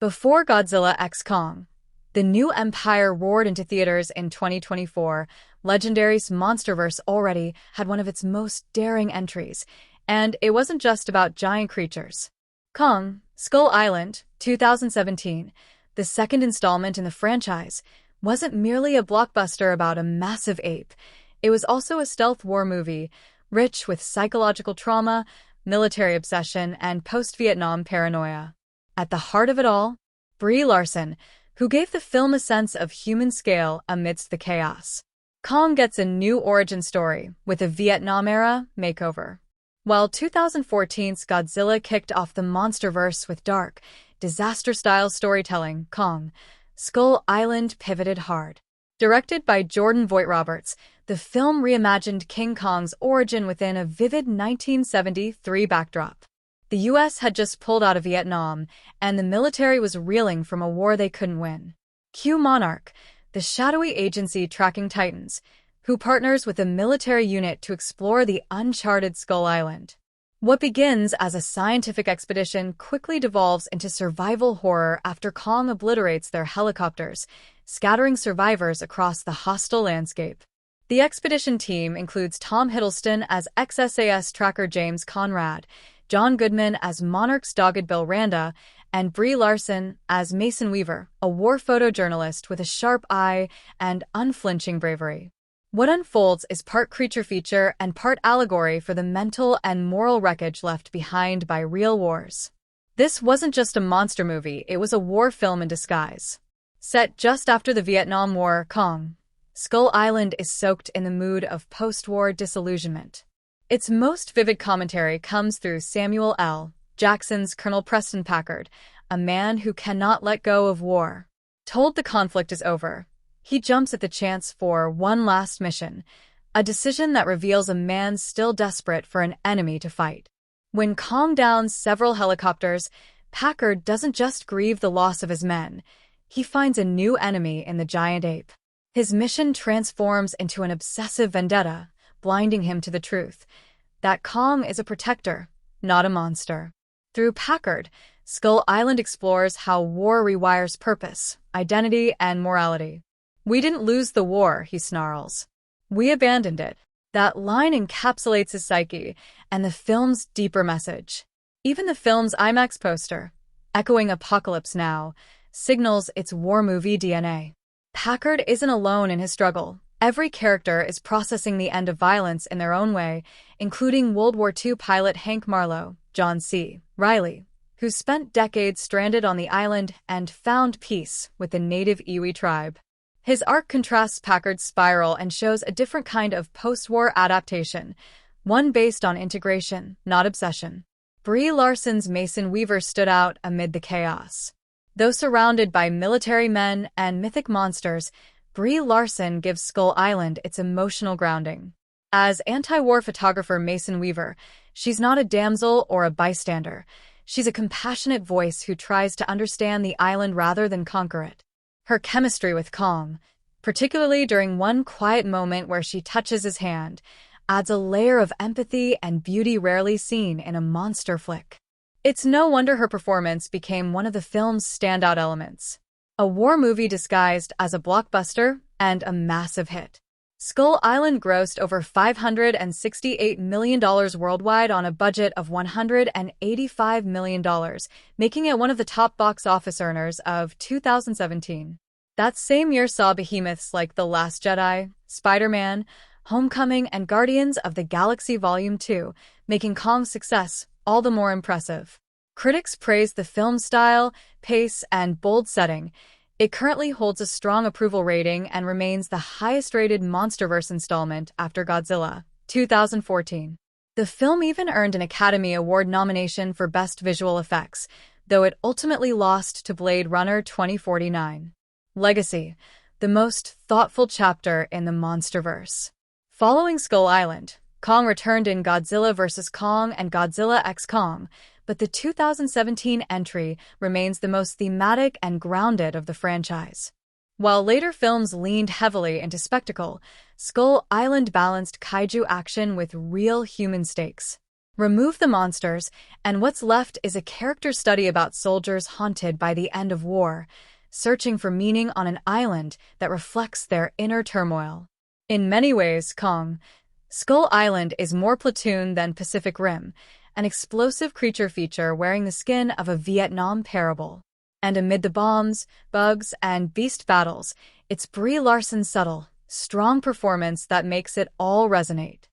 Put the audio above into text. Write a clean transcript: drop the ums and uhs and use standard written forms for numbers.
Before Godzilla x Kong, the new empire roared into theaters in 2024. Legendary's MonsterVerse already had one of its most daring entries, and it wasn't just about giant creatures. Kong, Skull Island, 2017, the second installment in the franchise, wasn't merely a blockbuster about a massive ape. It was also a stealth war movie, rich with psychological trauma, military obsession, and post-Vietnam paranoia. At the heart of it all, Brie Larson, who gave the film a sense of human scale amidst the chaos. Kong gets a new origin story with a Vietnam-era makeover. While 2014's Godzilla kicked off the MonsterVerse with dark, disaster-style storytelling, Kong, Skull Island pivoted hard. Directed by Jordan Vogt-Roberts, the film reimagined King Kong's origin within a vivid 1973 backdrop. The U.S. had just pulled out of Vietnam, and the military was reeling from a war they couldn't win. Cue Monarch, the shadowy agency tracking Titans, who partners with a military unit to explore the uncharted Skull Island. What begins as a scientific expedition quickly devolves into survival horror after Kong obliterates their helicopters, scattering survivors across the hostile landscape. The expedition team includes Tom Hiddleston as ex-SAS tracker James Conrad, John Goodman as Monarch's dogged Bill Randa, and Brie Larson as Mason Weaver, a war photojournalist with a sharp eye and unflinching bravery. What unfolds is part creature feature and part allegory for the mental and moral wreckage left behind by real wars. This wasn't just a monster movie, it was a war film in disguise. Set just after the Vietnam War, Kong, Skull Island is soaked in the mood of post-war disillusionment. Its most vivid commentary comes through Samuel L. Jackson's Colonel Preston Packard, a man who cannot let go of war. Told the conflict is over, he jumps at the chance for one last mission, a decision that reveals a man still desperate for an enemy to fight. When Kong downs several helicopters, Packard doesn't just grieve the loss of his men, he finds a new enemy in the giant ape. His mission transforms into an obsessive vendetta, blinding him to the truth that Kong is a protector, not a monster. Through Packard, Skull Island explores how war rewires purpose, identity, and morality. "We didn't lose the war," he snarls. "We abandoned it." That line encapsulates his psyche and the film's deeper message. Even the film's IMAX poster, echoing Apocalypse Now, signals its war movie DNA. Packard isn't alone in his struggle. Every character is processing the end of violence in their own way, including World War II pilot Hank Marlowe, John C. Reilly, who spent decades stranded on the island and found peace with the native Iwi tribe. His arc contrasts Packard's spiral and shows a different kind of post-war adaptation, one based on integration, not obsession. Brie Larson's Mason Weaver stood out amid the chaos. Though surrounded by military men and mythic monsters, Brie Larson gives Skull Island its emotional grounding. As anti-war photographer Mason Weaver, she's not a damsel or a bystander. She's a compassionate voice who tries to understand the island rather than conquer it. Her chemistry with Kong, particularly during one quiet moment where she touches his hand, adds a layer of empathy and beauty rarely seen in a monster flick. It's no wonder her performance became one of the film's standout elements. A war movie disguised as a blockbuster and a massive hit. Skull Island grossed over $568 million worldwide on a budget of $185 million, making it one of the top box office earners of 2017. That same year saw behemoths like The Last Jedi, Spider-Man, Homecoming, and Guardians of the Galaxy Volume 2, making Kong's success all the more impressive. Critics praised the film's style, pace, and bold setting. It currently holds a strong approval rating and remains the highest-rated MonsterVerse installment after Godzilla, 2014. The film even earned an Academy Award nomination for Best Visual Effects, though it ultimately lost to Blade Runner 2049. Legacy, the most thoughtful chapter in the MonsterVerse. Following Skull Island, Kong returned in Godzilla vs. Kong and Godzilla x Kong, but the 2017 entry remains the most thematic and grounded of the franchise. While later films leaned heavily into spectacle, Skull Island balanced kaiju action with real human stakes. Remove the monsters, and what's left is a character study about soldiers haunted by the end of war, searching for meaning on an island that reflects their inner turmoil. In many ways, Kong, Skull Island is more Platoon than Pacific Rim, an explosive creature feature wearing the skin of a Vietnam parable. And amid the bombs, bugs, and beast battles, it's Brie Larson's subtle, strong performance that makes it all resonate.